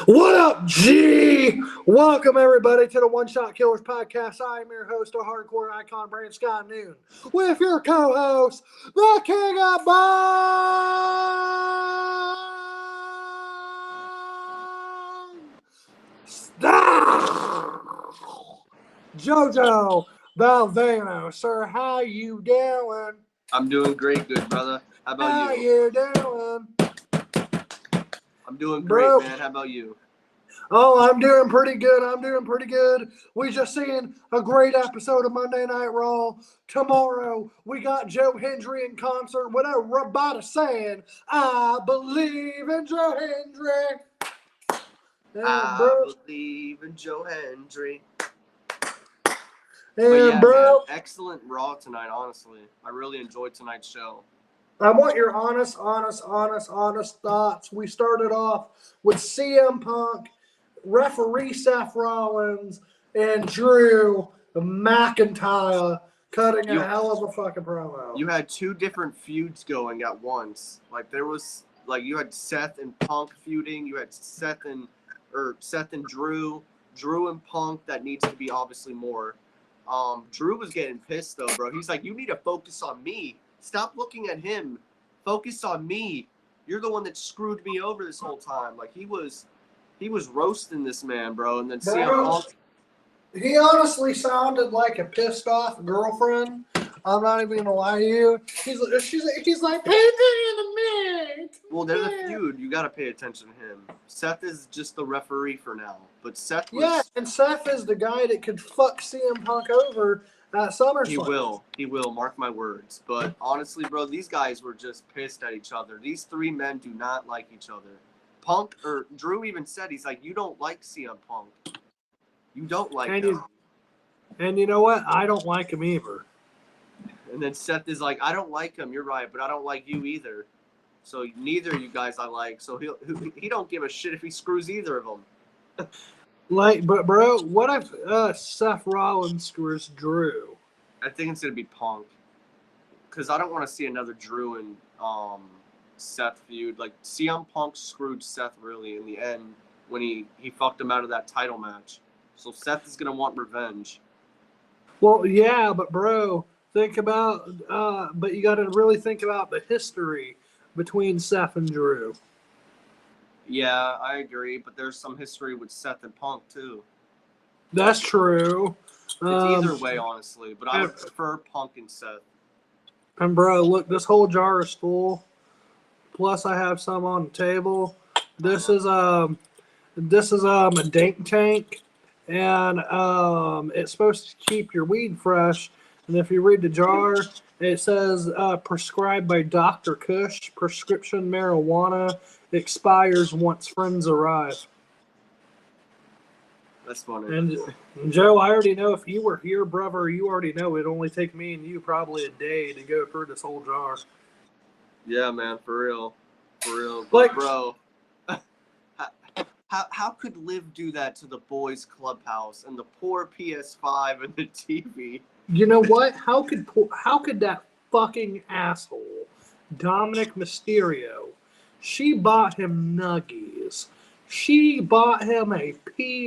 What up, G? Welcome, everybody, to the One Shot Killers podcast. I am your host, a hardcore icon, Brand Scott Noon, with your co-host, the King of Bong, Jojo Valvano. Sir, how you doing? I'm doing great, good brother. How about How you? you doing? I'm doing Bro. great, man. How about you? Oh, I'm doing pretty good. We just seen a great episode of Monday Night Raw. Tomorrow, we got Joe Hendry in concert. Whatever Rabata saying, I believe in Joe Hendry. I believe in Joe Hendry. And But yeah, bro, man, excellent Raw tonight, honestly. I really enjoyed tonight's show. I want your honest thoughts. We started off with CM Punk, referee Seth Rollins, and Drew McIntyre cutting a hell of a fucking promo. You had two different feuds going at once. Like there was you had Seth and Punk feuding. You had Seth and Drew and Punk. That needs to be obviously more. Drew was getting pissed though, bro. He's like, you need to focus on me. Stop looking at him. Focus on me. You're the one that screwed me over this whole time. Like he was roasting this man, bro. And then CM Punk. He honestly sounded like a pissed off girlfriend. I'm not even gonna lie to you. He's like, pay attention to me. Well, they're the feud. You gotta pay attention to him. Seth is just the referee for now. But Seth was and Seth is the guy that could fuck CM Punk over at SummerSlam. He will, mark my words. But honestly, bro, these guys were just pissed at each other. These three men do not like each other. Drew even said, he's like, you don't like CM Punk. You don't like him. And you know what? I don't like him either. And then Seth is like, I don't like him. You're right, but I don't like you either. So neither of you guys I like. So he don't give a shit if he screws either of them. But bro, what if Seth Rollins screws Drew? I think it's gonna be Punk, because I don't want to see another Drew and Seth feud. Like CM Punk screwed Seth really in the end when he fucked him out of that title match. So Seth is gonna want revenge. Well, yeah, but bro, think about but you got to really think about the history between Seth and Drew. Yeah, I agree, but there's some history with Seth and Punk too. That's true. It's either way, honestly, but I would prefer Punk and Seth. And bro, look, this whole jar is full. Plus, I have some on the table. This is a dank tank, and it's supposed to keep your weed fresh. And if you read the jar, it says prescribed by Dr. Kush. Prescription marijuana expires once friends arrive. That's funny. And Joe, I already know if you were here, brother, you already know it'd only take me and you probably a day to go through this whole jar. Yeah, man, for real. Like, bro, how could Liv do that to the boys' clubhouse and the poor PS5 and the TV? You know what? How could that fucking asshole, Dominic Mysterio, she bought him nuggies. She bought him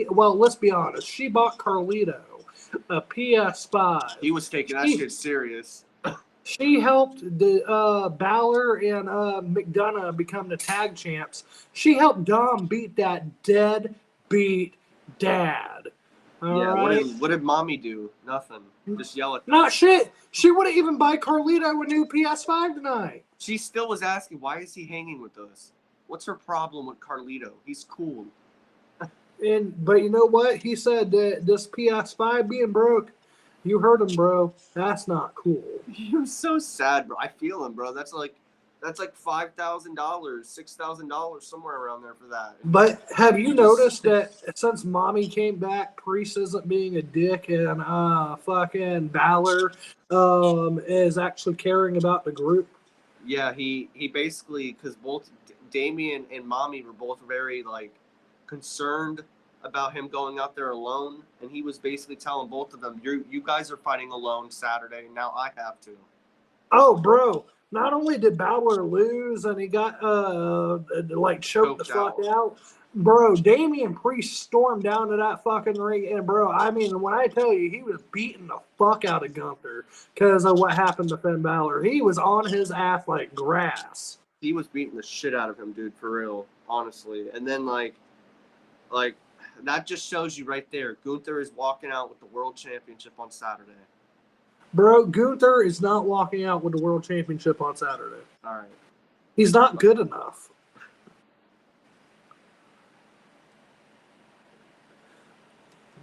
well, let's be honest. She bought Carlito a PS5. He was taking that shit serious. She helped the Balor and McDonough become the tag champs. She helped Dom beat that deadbeat dad. Right? What did mommy do? Nothing. Just yell at them. Not shit. She wouldn't even buy Carlito a new PS5 tonight. She still was asking, why is he hanging with us? What's her problem with Carlito? He's cool. But you know what? He said that this PS5 being broke, you heard him, bro. That's not cool. He was so sad, bro. I feel him, bro. That's like $5,000, $6,000, somewhere around there for that. But have you noticed that since Mommy came back, Priest isn't being a dick, and fucking Balor is actually caring about the group? Yeah, he basically, because both Damian and Mommy were both very concerned about him going out there alone, and he was basically telling both of them, "You guys are fighting alone Saturday. Now I have to." Oh, bro. Not only did Balor lose and he got choked the fuck out, Bro, Damian Priest stormed down to that fucking ring, and bro, I mean, when I tell you, he was beating the fuck out of Gunther because of what happened to Finn Balor. He was on his ass like grass. He was beating the shit out of him, dude, for real, honestly. And then like that just shows you right there. Gunther is walking out with the world championship on Saturday. Bro, Gunther is not walking out with the world championship on Saturday. All right. He's not good enough.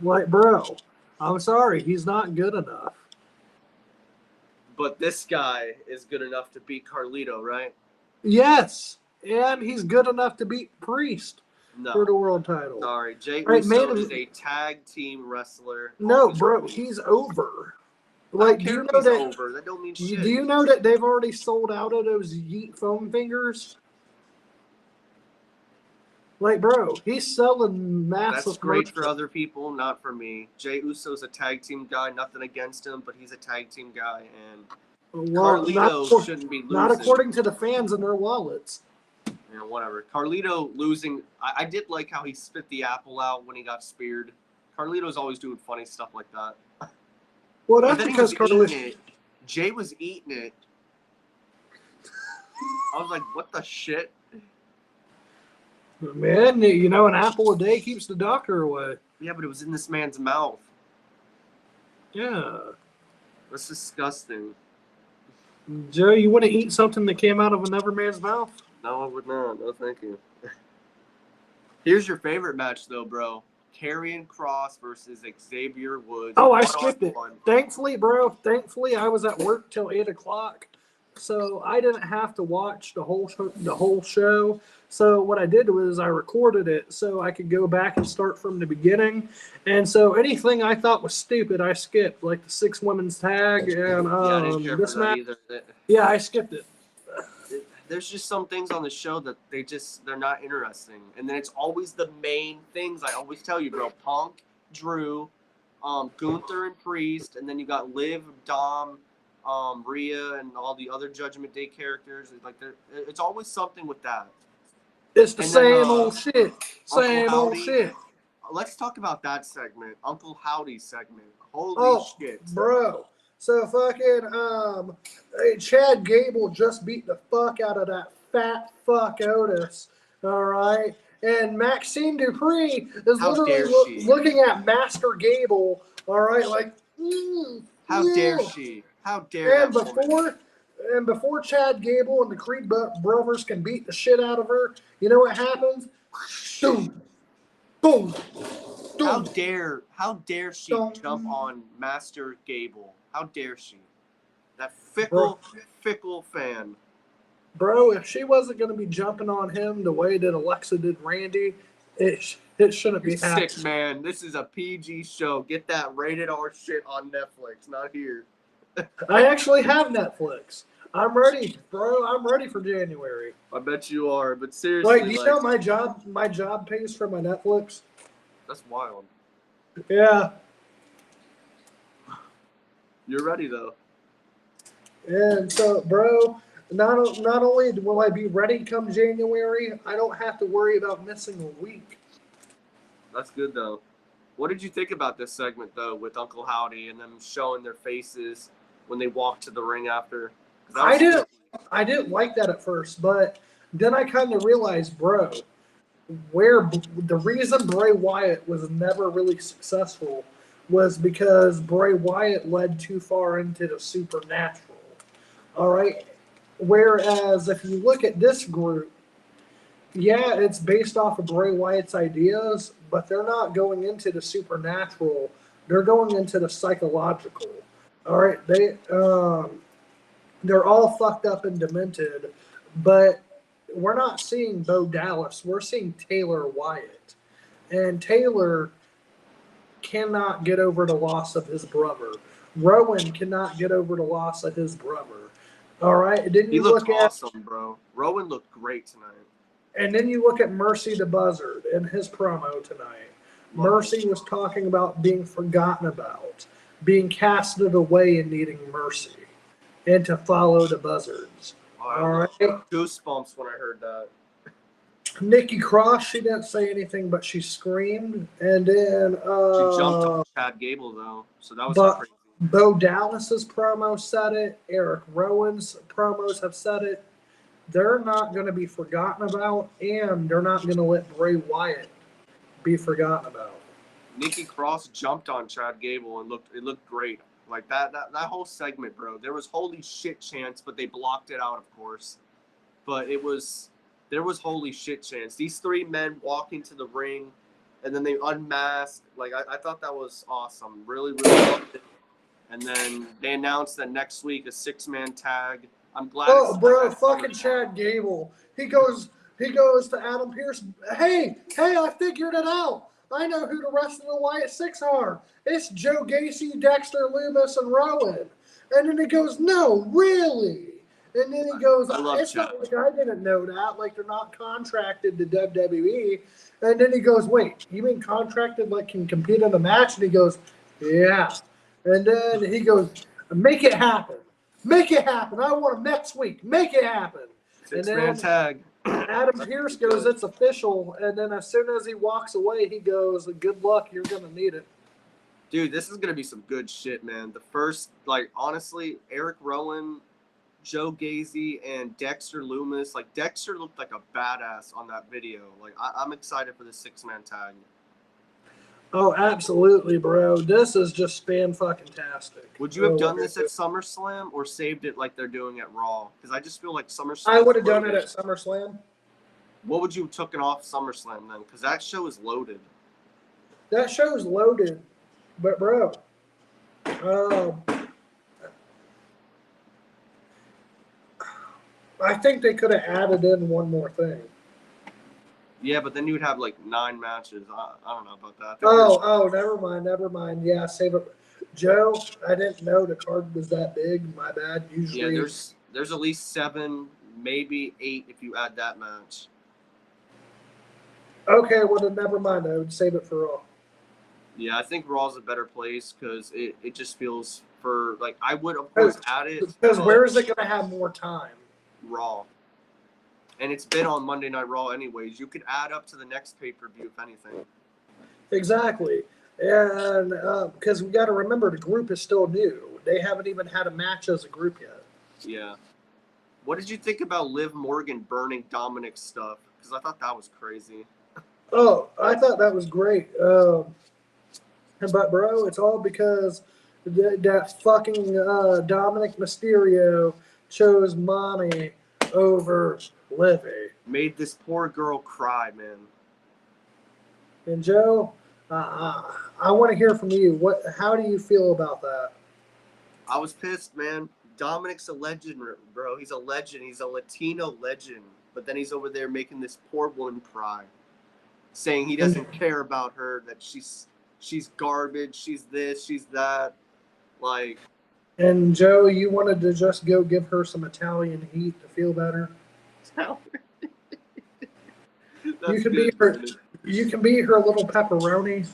Like, bro, I'm sorry, he's not good enough. But this guy is good enough to beat Carlito, right? Yes, and he's good enough to beat Priest for the world title. Sorry, Jay Right, Uso is a tag team wrestler. No, bro, he's over. Like, do you know that? Over. That don't mean shit. Do you know that they've already sold out of those Yeet foam fingers? Like, bro, he's selling massive. That's great for other people, not for me. Jay Uso's a tag team guy. Nothing against him, but he's a tag team guy, and Carlito shouldn't be losing. Not according to the fans and their wallets. Yeah, whatever. Carlito losing. I did like how he spit the apple out when he got speared. Carlito's always doing funny stuff like that. Well, that's because Carlito. Jay was eating it. I was like, what the shit? Man, you know, an apple a day keeps the doctor away. Yeah, but it was in this man's mouth. Yeah. That's disgusting. Joe, you wouldn't eat something that came out of another man's mouth? No, I would not. No, thank you. Here's your favorite match, though, bro. Karrion Kross versus Xavier Woods. Oh, I skipped it. Thankfully, bro. Thankfully, I was at work till 8 o'clock, so I didn't have to watch the whole show. So what I did was I recorded it so I could go back and start from the beginning. And so anything I thought was stupid, I skipped, like the 6 women's tag and this match. Yeah, I skipped it. There's just some things on the show that they're not interesting. And then it's always the main things I always tell you, bro. Punk, Drew, Gunther and Priest, and then you got Liv, Dom, Rhea, and all the other Judgment Day characters. It's always something with that. It's the same old shit. Same old shit. Let's talk about that segment. Uncle Howdy's segment. Holy shit. Bro. So fucking Chad Gable just beat the fuck out of that fat fuck Otis. All right. And Maxine Dupree is literally looking at Master Gable. All right, like how dare she? How dare And before Chad Gable and the Creed brothers can beat the shit out of her, you know what happens? Boom, boom, boom. How dare she jump on Master Gable? How dare she? That fickle fan. Bro, if she wasn't going to be jumping on him the way that Alexa did Randy, it shouldn't be happening. Sick, man. This is a PG show. Get that rated R shit on Netflix, not here. I actually have Netflix. I'm ready, bro. I'm ready for January. I bet you are, but seriously. Like, you know my job pays for my Netflix? That's wild. Yeah. You're ready, though. And so, bro, not only will I be ready come January, I don't have to worry about missing a week. That's good, though. What did you think about this segment, though, with Uncle Howdy and them showing their faces when they walked to the ring after? I didn't like that at first, but then I kind of realized, bro, the reason Bray Wyatt was never really successful was because Bray Wyatt led too far into the supernatural. All right? Whereas if you look at this group, yeah, it's based off of Bray Wyatt's ideas, but they're not going into the supernatural. They're going into the psychological. All right? They're all fucked up and demented, but we're not seeing Bo Dallas. We're seeing Taylor Wyatt. And Taylor cannot get over the loss of his brother. Rowan cannot get over the loss of his brother. All right? Then you look awesome, bro. Rowan looked great tonight. And then you look at Mercy the Buzzard in his promo tonight. Mercy was talking about being forgotten about, being casted away and needing mercy, and to follow the Buzzards. All right? Goosebumps when I heard that. Nikki Cross, she didn't say anything, but she screamed. And then, She jumped on Chad Gable though, so that was but crazy. Bo Dallas's promo said it. Eric Rowan's promos have said it. They're not going to be forgotten about, and they're not going to let Bray Wyatt be forgotten about. Nikki Cross jumped on Chad Gable and it looked great. Like that whole segment, bro. There was holy shit chants, but they blocked it out, of course. But there was holy shit chants. These three men walking to the ring, and then they unmasked. Like I thought that was awesome. Really, really loved it. And then they announced that next week a 6-man tag. I'm glad. Oh, bro, fucking Chad Gable. He goes to Adam Pearce. Hey, I figured it out. I know who the rest of the Wyatt Six are. It's Joe Gacy, Dexter Lumis, and Rowan. And then he goes, no, really? And then he goes, it's Chad. not like I didn't know that. Like, they're not contracted to WWE. And then he goes, wait, you mean contracted like can compete in a match? And he goes, yeah. And then he goes, make it happen. Make it happen. I want him next week. Make it happen. 6-man tag. Adam Pearce goes, it's official. And then as soon as he walks away, he goes, good luck. You're going to need it. Dude, this is going to be some good shit, man. The first, like, honestly, Eric Rowan, Joe Gacy, and Dexter Lumis. Like, Dexter looked like a badass on that video. Like, I'm excited for this 6-man tag. Oh, absolutely, bro. This is just fan-fucking-tastic. Would you have done this at SummerSlam or saved it like they're doing at Raw? Because I just feel like SummerSlam. I would have done it at SummerSlam. What would you have taken off SummerSlam then? Because that show is loaded. That show is loaded. But, bro, I think they could have added in one more thing. Yeah, but then you would have like 9 matches. I don't know about that. Never mind. Yeah, save it. Joe, I didn't know the card was that big. My bad. Usually, yeah, there's at least 7, maybe 8 if you add that match. Okay, well then never mind. I would save it for Raw. Yeah, I think Raw's a better place because it just feels for like I would of course add it because where is it going to have more time? Raw. And it's been on Monday Night Raw anyways. You could add up to the next pay-per-view if anything. Exactly. And because we got to remember the group is still new. They haven't even had a match as a group yet. Yeah. What did you think about Liv Morgan burning Dominic's stuff? Because I thought that was crazy. Oh, I thought that was great. But, bro, it's all because that fucking Dominic Mysterio chose Mommy over Livy. Made this poor girl cry, man. And Joe, I want to hear from you. How do you feel about that? I was pissed, man. Dominic's a legend, bro. He's a legend. He's a Latino legend. But then he's over there making this poor woman cry, saying he doesn't care about her, that she's garbage, she's this, she's that. Like. And Joe, you wanted to just go give her some Italian heat to feel better. You can be her. You can be her little pepperoni.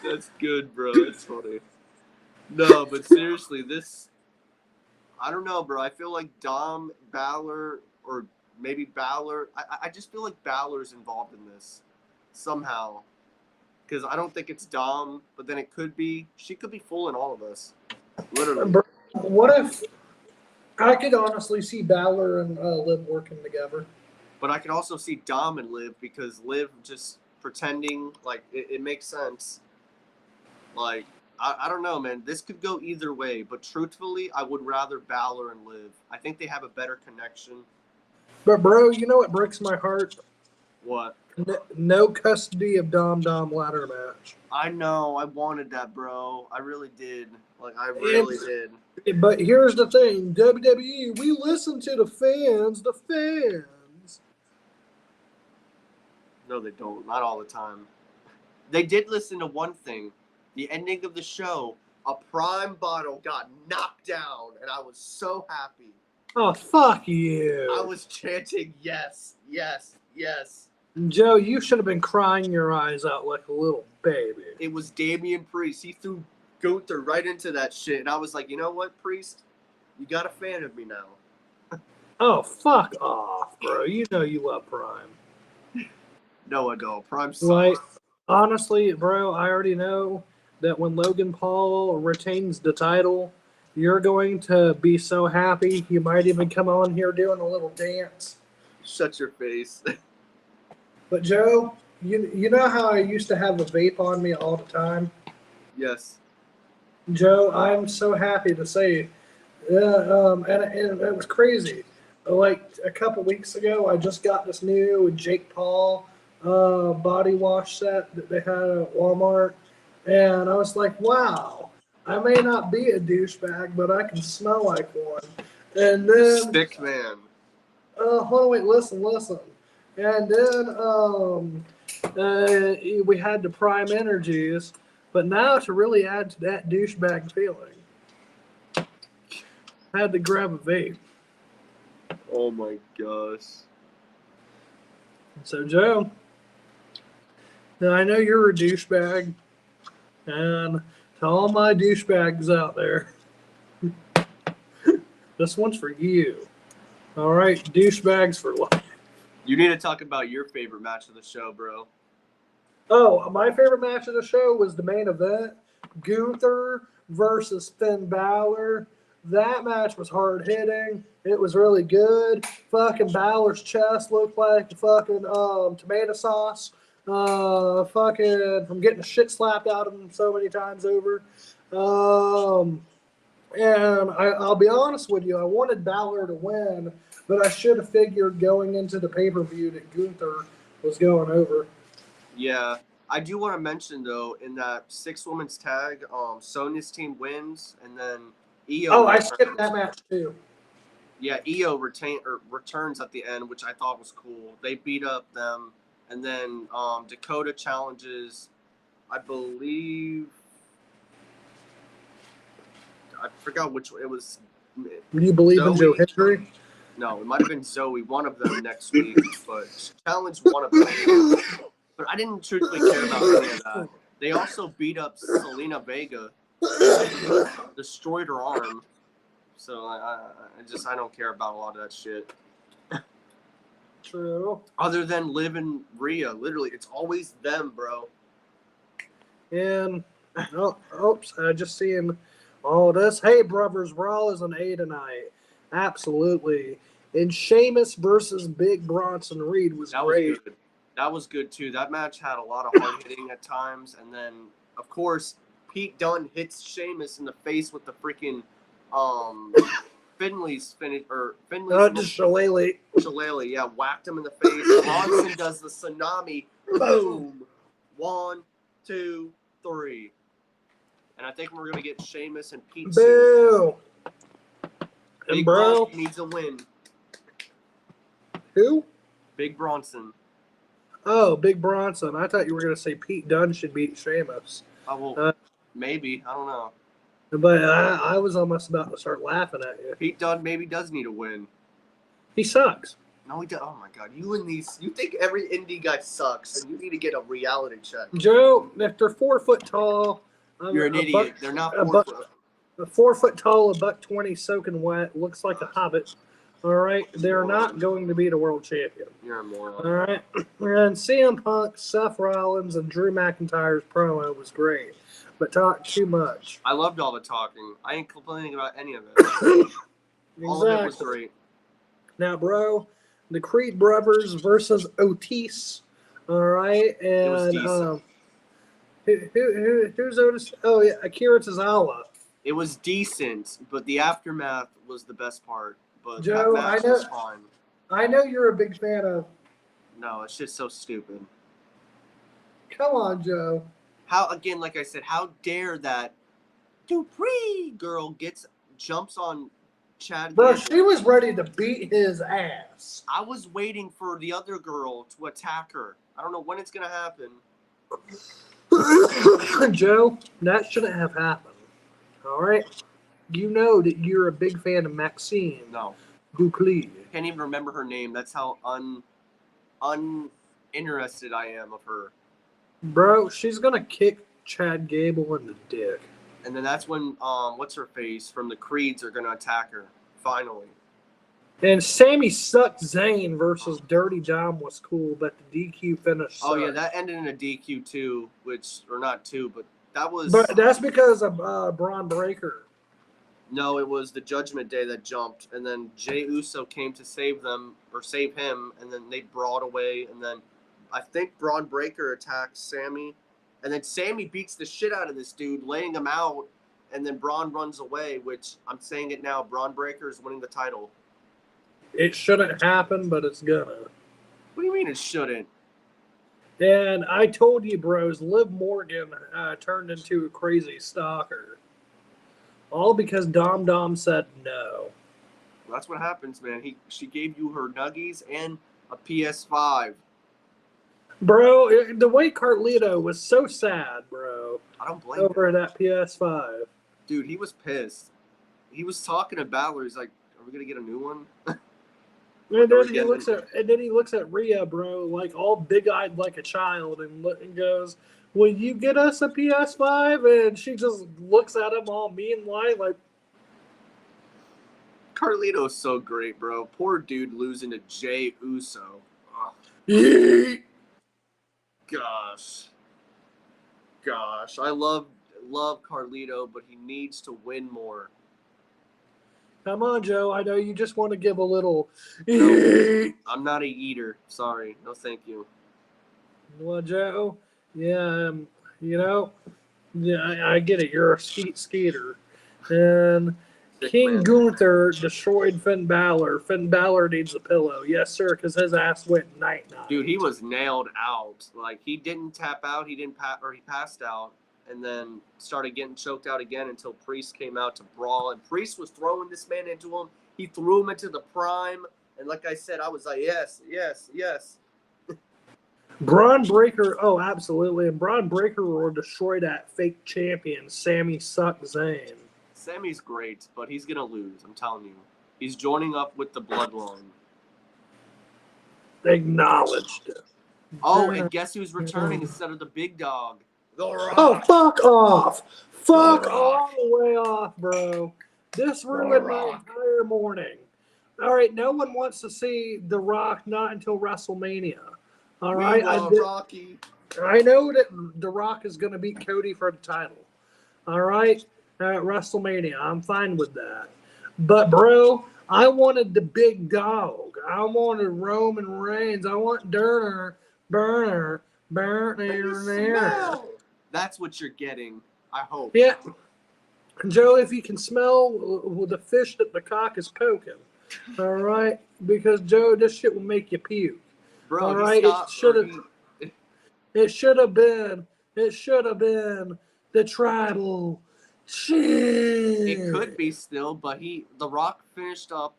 That's good, bro. It's funny. No, but seriously, I don't know, bro. I feel like Dom, Balor, or maybe Balor. I just feel like Balor's involved in this somehow. Because I don't think it's Dom, but then it could be. She could be fooling all of us. Literally. What if I could honestly see Balor and Liv working together? But I could also see Dom and Liv because Liv just pretending, like, it makes sense. Like, I don't know, man. This could go either way. But truthfully, I would rather Balor and Liv. I think they have a better connection. But, bro, you know what breaks my heart? What? No custody of Dom ladder match. I know. I wanted that, bro. I really did. Like, I really did. But here's the thing. WWE, we listen to the fans. The fans. No, they don't. Not all the time. They did listen to one thing. The ending of the show, a Prime bottle got knocked down, and I was so happy. Oh, fuck you. I was chanting, yes, yes, yes. Joe, you should have been crying your eyes out like a little baby. It was Damian Priest. He threw Gunther right into that shit, and I was like, you know what, Priest? You got a fan of me now. Oh, fuck off, bro. You know you love Prime. No, I don't. Prime sucks. Like, honestly, bro, I already know that when Logan Paul retains the title, you're going to be so happy. You might even come on here doing a little dance. Shut your face. But Joe, you know how I used to have a vape on me all the time? Yes. Joe, I'm so happy to say, and it was crazy. Like a couple weeks ago, I just got this new Jake Paul body wash set that they had at Walmart, and I was like, wow, I may not be a douchebag, but I can smell like one. And then, Sick man. hold on, wait, listen. And then we had the Prime Energies, but now to really add to that douchebag feeling, I had to grab a vape. Oh my gosh. So, Joe, now I know you're a douchebag, and to all my douchebags out there, this one's for you. All right, douchebags for life. You need to talk about your favorite match of the show, bro. Oh, my favorite match of the show was the main event, Gunther versus Finn Balor. That match was hard hitting. It was really good. Fucking Balor's chest looked like fucking tomato sauce. Fucking from getting the shit slapped out of him so many times over. And I'll be honest with you, I wanted Balor to win, but I should have figured going into the pay per view that Gunther was going over. Yeah. I do want to mention though, in that 6-women's tag, Sonya's team wins, and then Io. Oh, I skipped that match too. Yeah, Io returns at the end, which I thought was cool. They beat up them, and then Dakota challenges, I believe. I forgot which one. It was. Do you believe in Joe Hendry? No, it might have been Zoe, one of them next week, but she challenged one of them. But I didn't truthfully care about any of that. They also beat up Selena Vega, destroyed her arm. So I don't care about a lot of that shit. True. Other than Liv and Rhea, literally, it's always them, bro. And oops, I just seeing all this. Hey, brothers, Raw is an A tonight. Absolutely. And Sheamus versus Big Bronson Reed was great. Good. That was good too. That match had a lot of hard hitting at times, and then of course Pete Dunne hits Sheamus in the face with the freaking Finley's finish or Finley's Shillelagh. Yeah, whacked him in the face. Bronson does the tsunami. Boom. 1, 2, 3. And I think we're gonna get Sheamus and Pete. Boo. Big bro Bronson needs a win. Who? Big Bronson. Oh, Big Bronson. I thought you were going to say Pete Dunne should beat Sheamus. Maybe. I don't know. But I was almost about to start laughing at you. Pete Dunne maybe does need a win. He sucks. No, he does. Oh, my God. You think every indie guy sucks, and you need to get a reality check. Joe, if they're 4 foot tall... You're an idiot. They're not 4 foot. A 4 foot tall, $120 soaking wet, looks like a hobbit. All right, they're not going to be the world champion. You're a moron. All right, and CM Punk, Seth Rollins, and Drew McIntyre's promo was great, but talked too much. I loved all the talking. I ain't complaining about any of it. Exactly. All of it was great. Now, bro, the Creed brothers versus Otis. All right, and it was decent. Who's Otis? Oh yeah, Akira Tozawa. It was decent, but the aftermath was the best part. But Joe, that match was fine. I know you're a big fan of. No, it's just so stupid. Come on, Joe. How again? Like I said, how dare that Dupree girl jumps on Chad? Bro, she was ready to beat his ass. I was waiting for the other girl to attack her. I don't know when it's gonna happen. Joe, that shouldn't have happened. All right. You know that you're a big fan of Maxine. No. Dupree. Can't even remember her name. That's how uninterested I am of her. Bro, she's gonna kick Chad Gable in the dick. And then that's when what's her face from the Creeds are gonna attack her. Finally. And Sammy Suck Zane versus Dirty Dom was cool, but the DQ finish Oh yeah, sucked. that ended in a DQ too, or not two, but that was. But that's because of Braun Breaker. No, it was the Judgment Day that jumped, and then Jey Uso came to save them or save him, and then they brought away, and then I think Braun Breaker attacks Sammy, and then Sammy beats the shit out of this dude, laying him out, and then Braun runs away. Which I'm saying it now, Braun Breaker is winning the title. It shouldn't happen, but it's gonna. What do you mean it shouldn't? And I told you, bros, Liv Morgan turned into a crazy stalker. All because Dom said no. That's what happens, man. She gave you her nuggies and a PS5. Bro, the way Carlito was so sad, bro. I don't blame over him. that PS5. Dude, he was pissed. He was talking to Balor. He's like, "Are we gonna get a new one?" And then he looks at Rhea, bro, like all big-eyed like a child, and goes, "Will you get us a PS5?" And she just looks at him all mean-like, like. Carlito's so great, bro. Poor dude losing to Jey Uso. Oh. Gosh, I love Carlito, but he needs to win more. Come on, Joe. I know you just want to give a little. No, I'm not a eater. Sorry, no, thank you. Well, Joe, yeah, yeah, I get it. You're a skater, and Sick King man. Gunther destroyed Finn Balor. Finn Balor needs a pillow, yes, sir, because his ass went night. Dude, he was nailed out. Like he didn't tap out. He passed out, and then started getting choked out again until Priest came out to brawl. And Priest was throwing this man into him. He threw him into the prime. And like I said, I was like, yes. Braun Breaker, oh, absolutely. And Braun Breaker will destroy that fake champion, Sammy Suck Zane. Sammy's great, but he's going to lose. I'm telling you. He's joining up with the Bloodline. Acknowledged. Oh, and guess who's returning instead of the big dog? The Rock. Oh, fuck off. Fuck all the way off, bro. This ruined my entire morning. All right, no one wants to see The Rock not until WrestleMania. All right, Rocky. I know that The Rock is going to beat Cody for the title. All right, at WrestleMania, I'm fine with that. But bro, I wanted the big dog. I wanted Roman Reigns. I want Burner. That's what you're getting. I hope. Yeah, Joe, if you can smell with the fish that the cock is poking. All right, because Joe, this shit will make you puke. Bro, all right, it should have been the tribal shit. It could be still, but The Rock finished up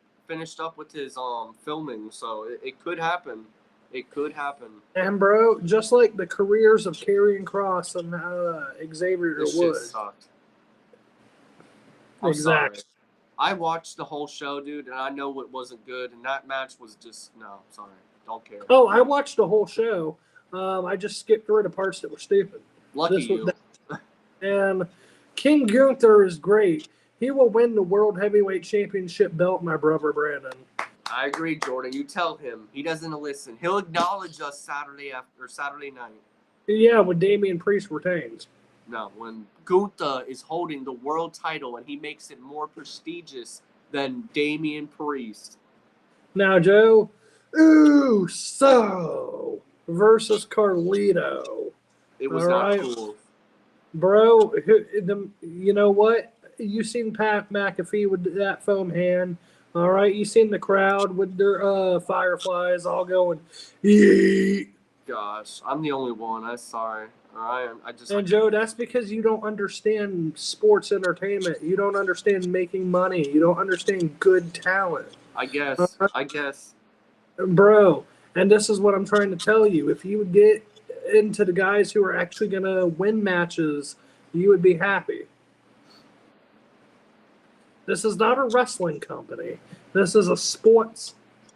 with his filming, so it could happen. It could happen. And bro, just like the careers of Karrion Kross and Xavier This Woods. shit sucked. Exactly. Sorry. I watched the whole show, dude, and I know it wasn't good, and that match was just sorry, don't care. Oh, I watched the whole show. I just skipped through the parts that were stupid. Lucky you. And King Gunther is great. He will win the World Heavyweight Championship belt, my brother Brandon. I agree, Jordan. You tell him. He doesn't listen. He'll acknowledge us Saturday night. Yeah, when Damian Priest retains. No, when Gunther is holding the world title and he makes it more prestigious than Damian Priest. Now, Joe, Uso versus Carlito. It was not cool. Bro, you know what? You seen Pat McAfee with that foam hand. All right, you seen the crowd with their fireflies all going, yeet. Gosh, I'm the only one. I'm sorry. All right, And Joe, that's because you don't understand sports entertainment. You don't understand making money. You don't understand good talent. I guess. Bro, and this is what I'm trying to tell you. If you would get into the guys who are actually going to win matches, you would be happy. This is not a wrestling company. This is a sports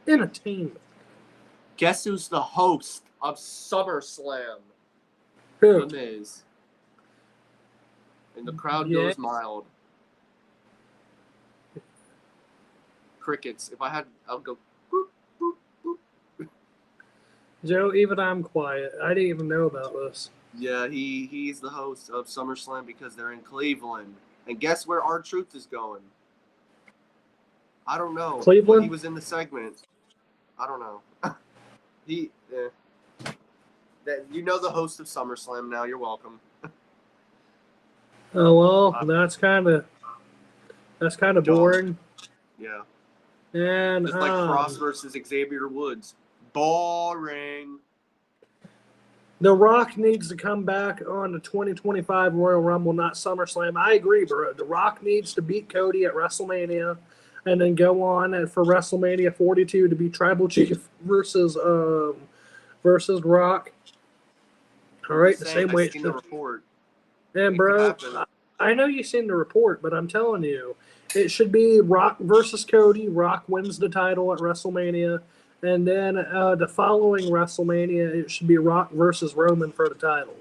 entertainment. Guess who's the host of SummerSlam? Who? The Miz. And the crowd goes mild. crickets. If I had, I would go. Boop, boop, boop. Joe, even I'm quiet. I didn't even know about this. Yeah, he's the host of SummerSlam because they're in Cleveland. And guess where R-Truth is going? I don't know. Cleveland? But he was in the segment. I don't know. You know the host of SummerSlam now. You're welcome. Oh well, that's kind of boring. Yeah. And Just like Cross versus Xavier Woods. Boring. The Rock needs to come back on the 2025 Royal Rumble, not SummerSlam. I agree, bro. The Rock needs to beat Cody at WrestleMania, and then go on and for WrestleMania 42 to be Tribal Chief versus Rock. All right, the same way. I've seen the report. And bro, I know you've seen the report, but I'm telling you, it should be Rock versus Cody. Rock wins the title at WrestleMania. And then the following WrestleMania, it should be Rock versus Roman for the title.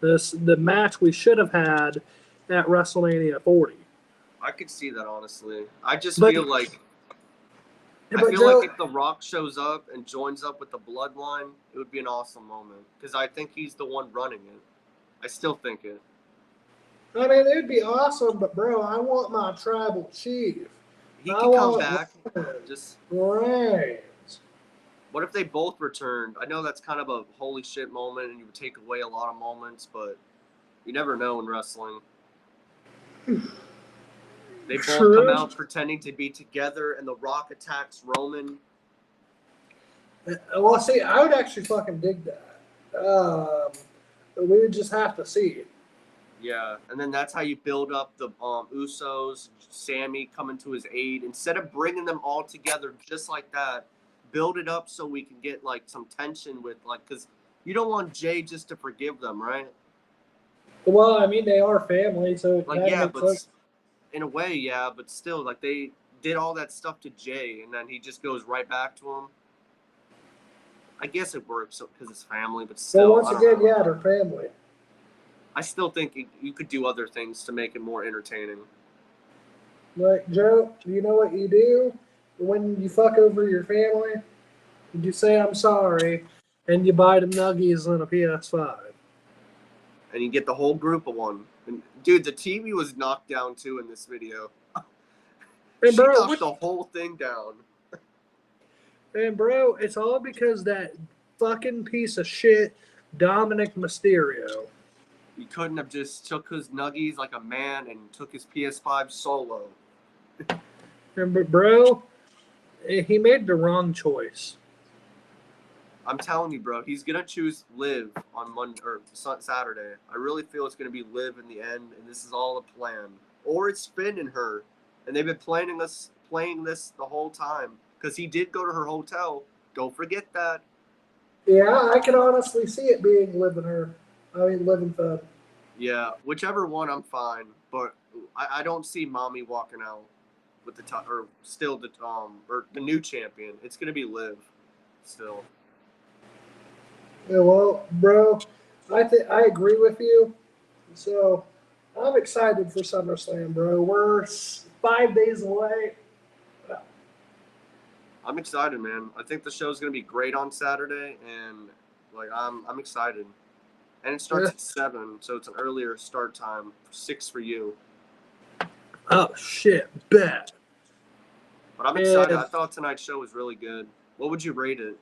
The match we should have had at WrestleMania 40. I could see that, honestly. I just feel like if The Rock shows up and joins up with the Bloodline, it would be an awesome moment. Because I think he's the one running it. I still think it. I mean, it would be awesome, but bro, I want my Tribal Chief. He can come back. Just right. What if they both returned? I know that's kind of a holy shit moment, and you would take away a lot of moments, but you never know in wrestling. They both come out pretending to be together, and The Rock attacks Roman. Well, see, I would actually fucking dig that. We would just have to see it. Yeah, and then that's how you build up the Usos, Sammy coming to his aid. Instead of bringing them all together just like that, build it up so we can get like some tension with because you don't want Jay just to forgive them, right? Well, I mean they are family, so but in a way, yeah, but still, like they did all that stuff to Jay, and then he just goes right back to him. I guess it works because it's family, but still. Well, once again, yeah, they're family. I still think you could do other things to make it more entertaining. Like, Joe, you know what you do when you fuck over your family? You say, I'm sorry, and you buy them nuggies and a PS5. And you get the whole group of one. And, dude, the TV was knocked down, too, in this video. She knocked the whole thing down. And, bro, it's all because that fucking piece of shit, Dominic Mysterio. He couldn't have just took his nuggies like a man and took his PS5 solo. But bro, he made the wrong choice. I'm telling you, bro, he's gonna choose Liv on Monday or Saturday. I really feel it's gonna be Liv in the end, and this is all a plan. Or it's Finn and her, and they've been playing this the whole time because he did go to her hotel. Don't forget that. Yeah, I can honestly see it being Liv and her. Liv and Finn. Yeah, whichever one, I'm fine. But I don't see Mommy walking out with the the new champion. It's gonna be Liv, still. Yeah, well, bro, I agree with you. So I'm excited for SummerSlam, bro. We're 5 days away. I'm excited, man. I think the show's gonna be great on Saturday, and I'm excited. And it starts at 7, so it's an earlier start time. 6 for you. Oh shit, bet. But I'm excited. I thought tonight's show was really good. What would you rate it?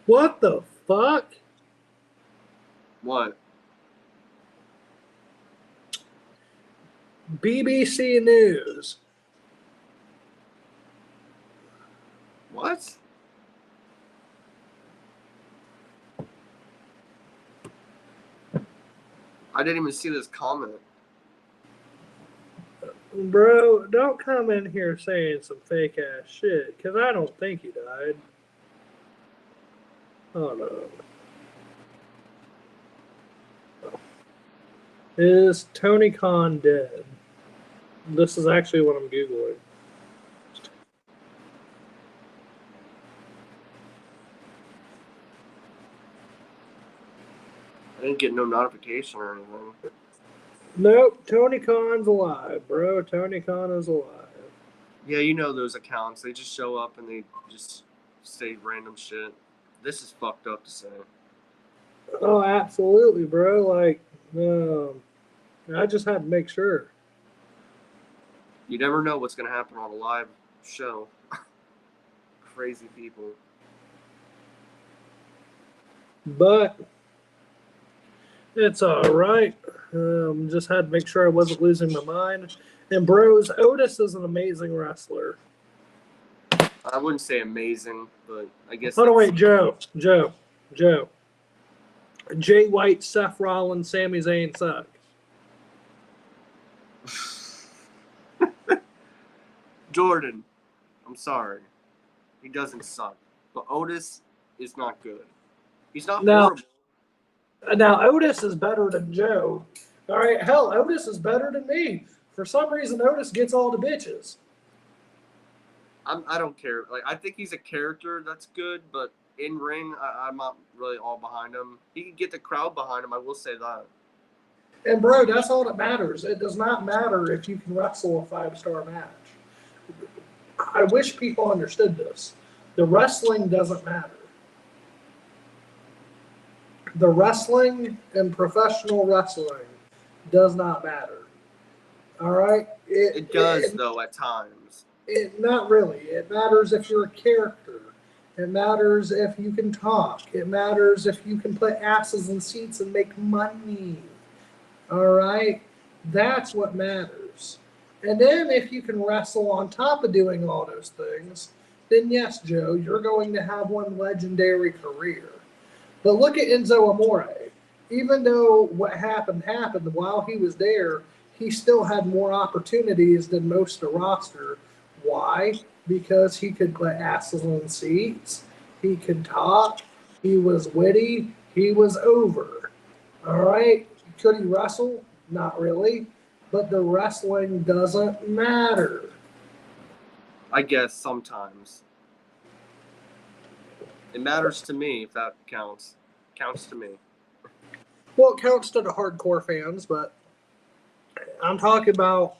What the fuck? What? BBC News. What? I didn't even see this comment. Bro, don't come in here saying some fake ass shit, because I don't think he died. Oh no. Is Tony Khan dead? This is actually what I'm Googling. I didn't get no notification or anything. Nope, Tony Khan's alive, bro. Tony Khan is alive. Yeah, you know those accounts. They just show up and they just say random shit. This is fucked up to say. Oh, absolutely, bro. Like, I just had to make sure. You never know what's gonna happen on a live show. Crazy people. But it's all right. Just had to make sure I wasn't losing my mind. And bros, Otis is an amazing wrestler. I wouldn't say amazing, but I guess. Oh no, wait, Joe. Jay White, Seth Rollins, Sami Zayn suck. Jordan, I'm sorry. He doesn't suck. But Otis is not good. He's not horrible. Now Otis is better than Joe. All right, hell, Otis is better than me. For some reason, Otis gets all the bitches. I don't care. Like, I think he's a character that's good, but in ring, I'm not really all behind him. He can get the crowd behind him. I will say that. And bro, that's all that matters. It does not matter if you can wrestle a 5-star match. I wish people understood this. The wrestling doesn't matter. The wrestling and professional wrestling does not matter. All right? It does, though, at times. Not really. It matters if you're a character. It matters if you can talk. It matters if you can put asses in seats and make money. All right? That's what matters. And then if you can wrestle on top of doing all those things, then yes, Joe, you're going to have one legendary career. But look at Enzo Amore. Even though what happened while he was there, he still had more opportunities than most of the roster. Why? Because he could put asses in seats. He could talk. He was witty. He was over. All right? Could he wrestle? Not really. But the wrestling doesn't matter. I guess sometimes. It matters to me if that counts. Counts to me. Well, it counts to the hardcore fans, but I'm talking about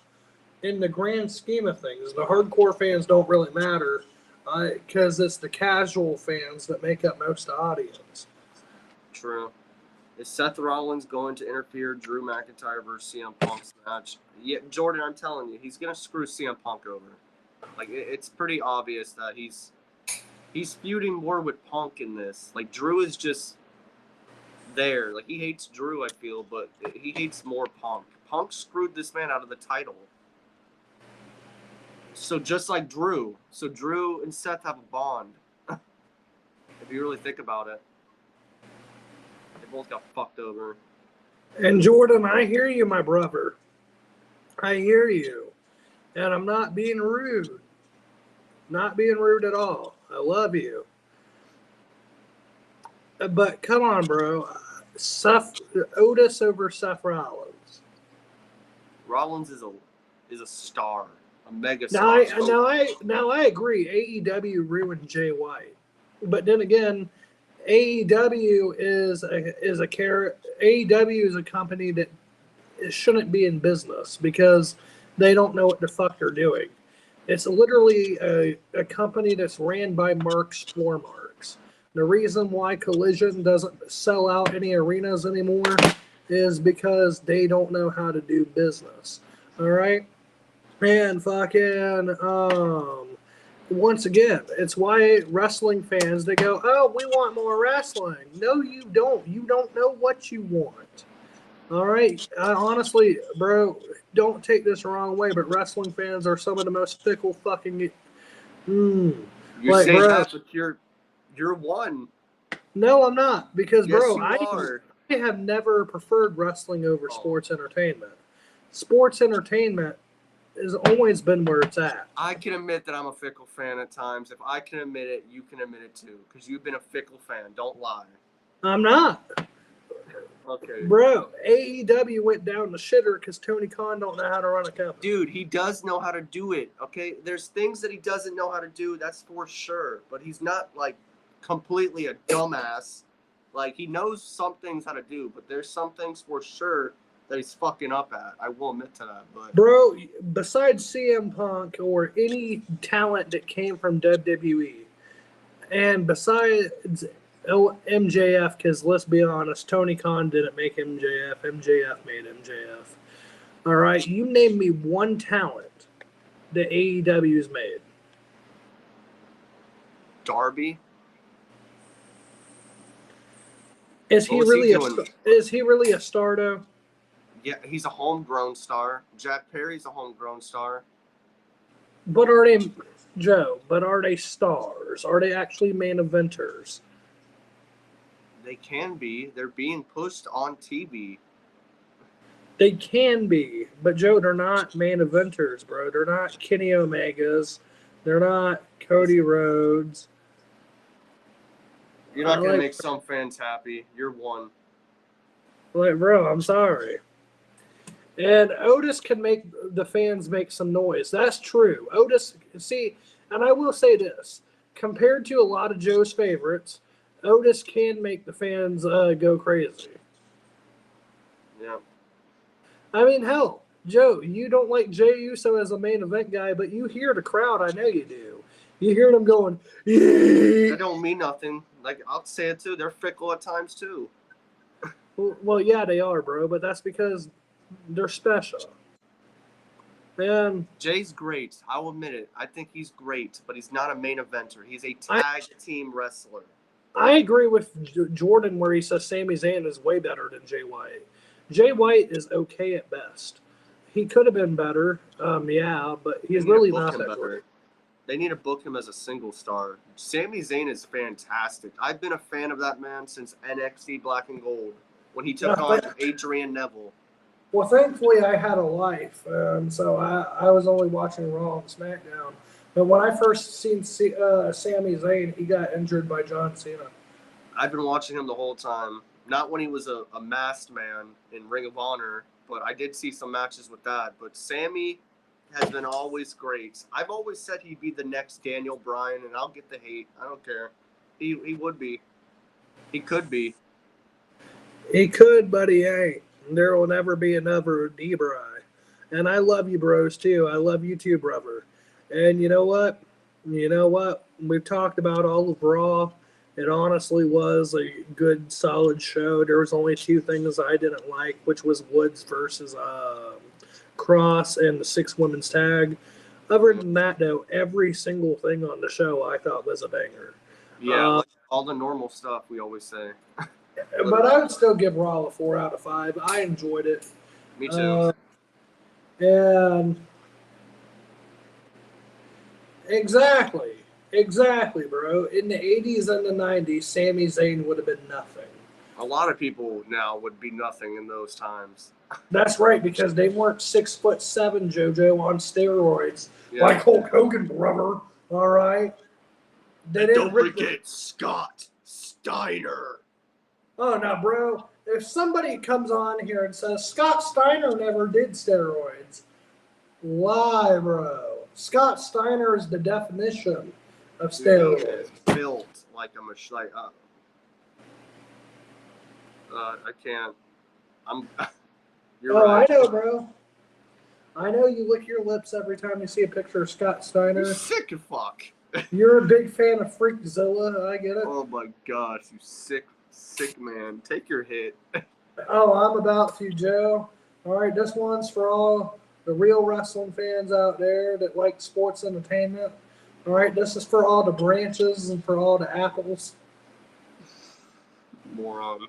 in the grand scheme of things. The hardcore fans don't really matter because it's the casual fans that make up most of the audience. True. Is Seth Rollins going to interfere Drew McIntyre versus CM Punk's match? Yeah, Jordan, I'm telling you, he's going to screw CM Punk over. Like, it's pretty obvious that he's feuding more with Punk in this. Like, Drew is just there. Like, he hates Drew, I feel, but he hates more Punk. Punk screwed this man out of the title. So just like Drew. So Drew and Seth have a bond. If you really think about it. They both got fucked over. And Jordan, I hear you, my brother. I hear you. And I'm not being rude. Not being rude at all. I love you. But come on, bro. Otis over Seth Rollins. Rollins is a star, a mega Now star. I agree. AEW ruined Jay White, but then again, AEW is a company that shouldn't be in business because they don't know what the fuck they're doing. It's literally a company that's ran by marks for marks. The reason why Collision doesn't sell out any arenas anymore is because they don't know how to do business. All right? And fucking, once again, it's why wrestling fans, they go, oh, we want more wrestling. No, you don't. You don't know what you want. All right? Honestly, bro, don't take this the wrong way, but wrestling fans are some of the most fickle fucking... You're saying that, but you're one. No, I'm not. Because, yes, bro, I have never preferred wrestling over sports entertainment. Sports entertainment has always been where it's at. I can admit that I'm a fickle fan at times. If I can admit it, you can admit it too. Because you've been a fickle fan. Don't lie. I'm not. Okay. Bro, AEW went down the shitter because Tony Khan don't know how to run a company. Dude, he does know how to do it, okay? There's things that he doesn't know how to do, that's for sure. But he's not, like, completely a dumbass. Like, he knows some things how to do, but there's some things for sure that he's fucking up at. I will admit to that, but Bro, besides CM Punk or any talent that came from WWE, and besides MJF, because let's be honest, Tony Khan didn't make MJF. MJF made MJF. All right, you name me one talent that AEW's made. Darby. Is he What was he really doing? is he really a star though? Yeah, he's a homegrown star. Jack Perry's a homegrown star. But are they, Joe? But are they stars? Are they actually main eventers? They can be. They're being pushed on TV. They can be, but Joe, they're not main eventers, bro. They're not Kenny Omegas. They're not Cody Rhodes. You're not gonna make some fans happy. You're one. Like, bro, I'm sorry. And Otis can make the fans make some noise. That's true. Otis, see, and I will say this: compared to a lot of Joe's favorites, Otis can make the fans go crazy. Yeah. I mean, hell, Joe, you don't like Jey Uso as a main event guy, but you hear the crowd. I know you do. You hear them going, "Yee!" That don't mean nothing. Like, I'll say it too. They're fickle at times too. Well, yeah, they are, bro, but that's because they're special. And Jay's great. I'll admit it. I think he's great, but he's not a main eventer. He's a tag team wrestler. I agree with Jordan where he says Sami Zayn is way better than Jay White. Jay White is okay at best. He could have been better, yeah, but he's really not that great. They need to book him as a single star. Sami Zayn is fantastic. I've been a fan of that man since NXT Black and Gold when he took on Adrian Neville. Well, thankfully, I had a life, so I was only watching Raw and SmackDown. But when I first seen Sami Zayn, he got injured by John Cena. I've been watching him the whole time. Not when he was a masked man in Ring of Honor, but I did see some matches with that. But Sammy has been always great. I've always said he'd be the next Daniel Bryan, and I'll get the hate. I don't care. He would be. He could be. He could, but he ain't. There will never be another D-Bry. And I love you, bros, too. I love you too, brother. And you know what? We've talked about all of Raw. It honestly was a good, solid show. There was only two things I didn't like, which was Woods versus Cross and the 6 women's tag. Other than that, though, every single thing on the show I thought was a banger. Yeah, like all the normal stuff we always say. But I would still give Raw a 4 out of 5. I enjoyed it. Me too. And exactly, bro. In the 80s and the 90s, Sami Zayn would have been nothing. A lot of people now would be nothing in those times. That's right, because they weren't 6'7", JoJo, on steroids, like Hulk Hogan, brother. All right. Don't forget Scott Steiner. Oh no, bro! If somebody comes on here and says Scott Steiner never did steroids, lie, bro. Scott Steiner is the definition of steroids. Built like a machine. I can't. You're right. I know, bro. I know you lick your lips every time you see a picture of Scott Steiner. You sick fuck. You're a big fan of Freakzilla. I get it. Oh my gosh, you sick man. Take your hit. Oh, I'm about to, Joe. All right, this one's for all the real wrestling fans out there that like sports entertainment. All right, this is for all the branches and for all the apples. Moron.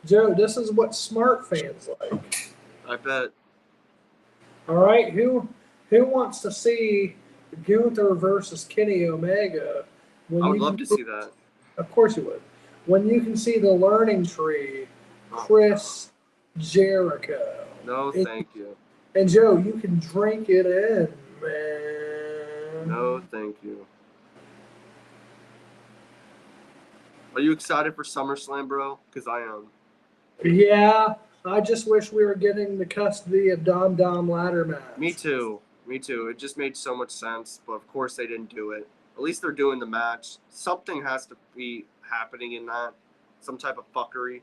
Joe, this is what smart fans like. I bet. All right, who wants to see Gunther versus Kenny Omega? I would love to see that. Of course you would. When you can see the learning tree, Chris Jericho. No, thank you. And Joe, you can drink it in, man. No, thank you. Are you excited for SummerSlam, bro? Because I am. Yeah, I just wish we were getting the custody of Dom ladder match. Me too. It just made so much sense, but of course they didn't do it. At least they're doing the match. Something has to be happening in that. Some type of fuckery.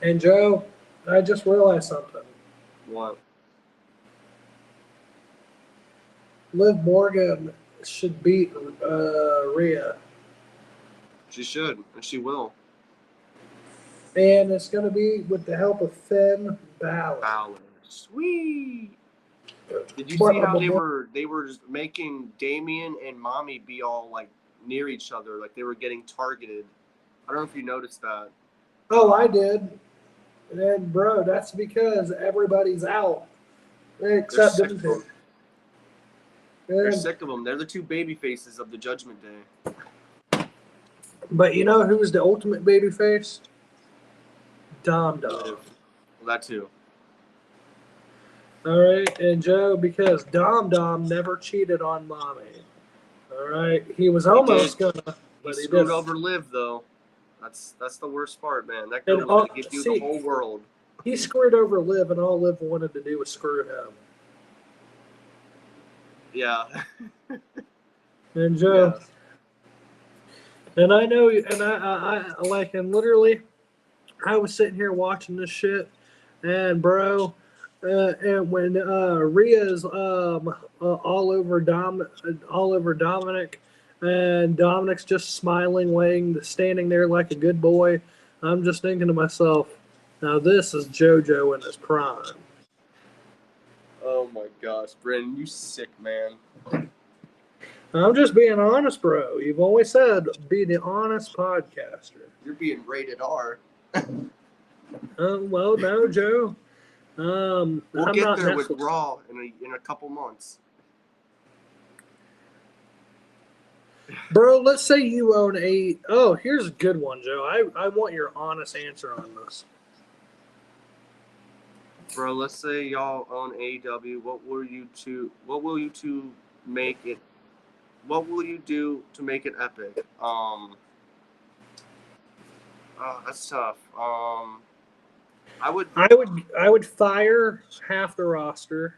And Joe, I just realized something. What? Liv Morgan should beat Rhea. She should, and she will. And it's going to be with the help of Finn Balor. Sweet. Did you see how they were just making Damien and Mommy be all like near each other, like they were getting targeted? I don't know if you noticed that. Oh, I did. And bro, that's because everybody's out except them two. They're sick of them. They're the two baby faces of the Judgment Day. But you know who's the ultimate baby face? Dom Dom. Well, that too. All right, and Joe, because Dom Dom never cheated on Mommy. All right, he was almost gonna, but he he screwed didn't. over Liv though. That's the worst part, man. That girl was gonna give you the whole world. He screwed over Liv, and all Liv wanted to do was screw him. Yeah. And Joe, and I know, and I like, and literally, I was sitting here watching this shit, and bro, and when Rhea's all over Dominic, and Dominic's just smiling, standing there like a good boy, I'm just thinking to myself, now this is JoJo in his prime. Oh my gosh, Brandon, you sick man. I'm just being honest, bro. You've always said be the honest podcaster. You're being rated R. Well, no, Joe. We'll get there with Raw in a couple months. Bro, let's say you own a... Oh, here's a good one, Joe. I want your honest answer on this. Bro, let's say y'all own AEW. What will you two make it? What will you do to make it epic? That's tough. I would fire half the roster,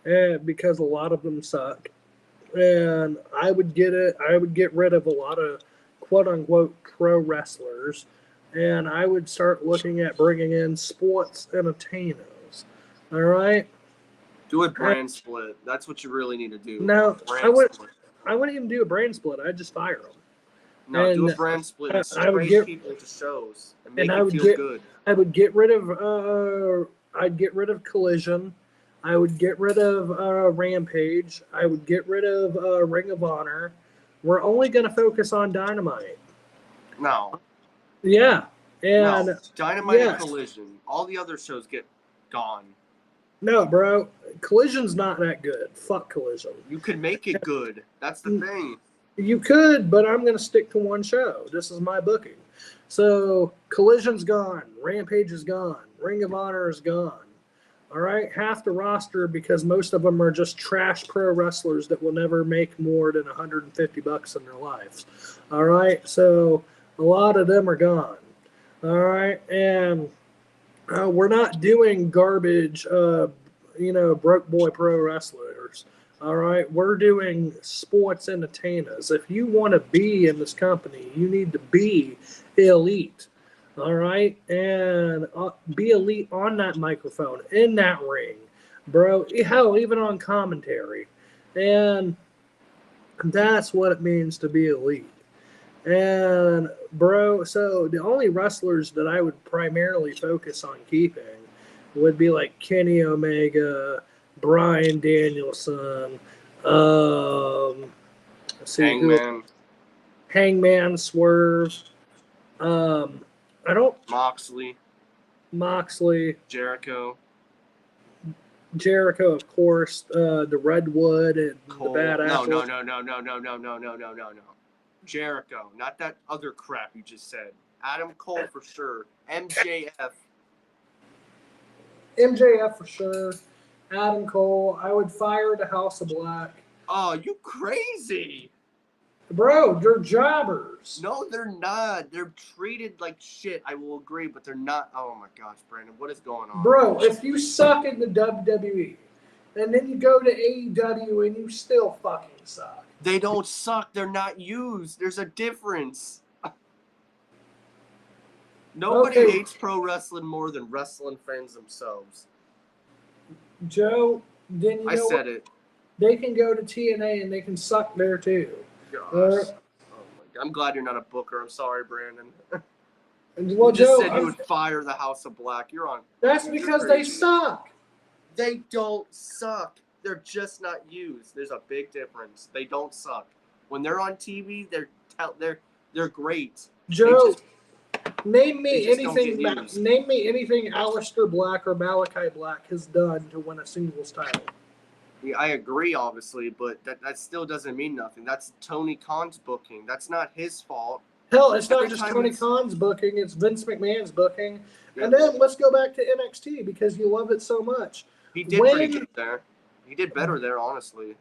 because a lot of them suck, and I would get rid of a lot of quote unquote pro wrestlers, and I would start looking at bringing in sports entertainers. All right. Do a brand split. That's what you really need to do. No, I wouldn't even do a brand split. I'd just fire them. No, do a brand split. I would get people to shows and make them feel good. I would get rid of. I'd get rid of Collision. I would get rid of Rampage. I would get rid of Ring of Honor. We're only going to focus on Dynamite. No. Yeah, and Dynamite and Collision. All the other shows get gone. No, bro. Collision's not that good. Fuck Collision. You could make it good. That's the thing. You could, but I'm going to stick to one show. This is my booking. So Collision's gone. Rampage is gone. Ring of Honor is gone. All right? Half the roster, because most of them are just trash pro wrestlers that will never make more than $150 in their lives. All right? So a lot of them are gone. All right? And we're not doing garbage, broke boy pro wrestlers. All right, we're doing sports entertainers. If you want to be in this company, you need to be elite. All right, and be elite on that microphone, in that ring, bro. Hell, even on commentary, and that's what it means to be elite. And bro, so the only wrestlers that I would primarily focus on keeping would be like Kenny Omega, Bryan Danielson, Hangman, Swerve, Moxley, Jericho, of course, the Redwood and Cole. The Bad Apple. No. Jericho, not that other crap you just said. Adam Cole for sure. MJF for sure. Adam Cole. I would fire the House of Black. Oh, you crazy. Bro, they're jobbers. No, they're not. They're treated like shit. I will agree, but they're not. Oh my gosh, Brandon, what is going on? Bro, if you suck in the WWE, and then you go to AEW and you still fucking suck. They don't suck. They're not used. There's a difference. Nobody Okay. hates pro wrestling more than wrestling fans themselves. Joe, then you I know said what? it. They can go to TNA and they can suck there too. Gosh. Uh, Oh my God. I'm glad you're not a booker. I'm sorry, Brandon. well, You just Joe, said you would fire the House of Black. You're on. that's You're because they crazy. suck. They don't suck. They're just not used. There's a big difference. They don't suck. When they're on TV, they're great. Joe, name they me just don't anything. get used. Name me anything Aleister Black or Malachi Black has done to win a singles title. Yeah, I agree, obviously, but that still doesn't mean nothing. That's Tony Khan's booking. That's not his fault. Hell, it's Every not just time Tony it's- Khan's booking; it's Vince McMahon's booking. Yeah. And then let's go back to NXT because you love it so much. He did pretty good there. He did better there, honestly.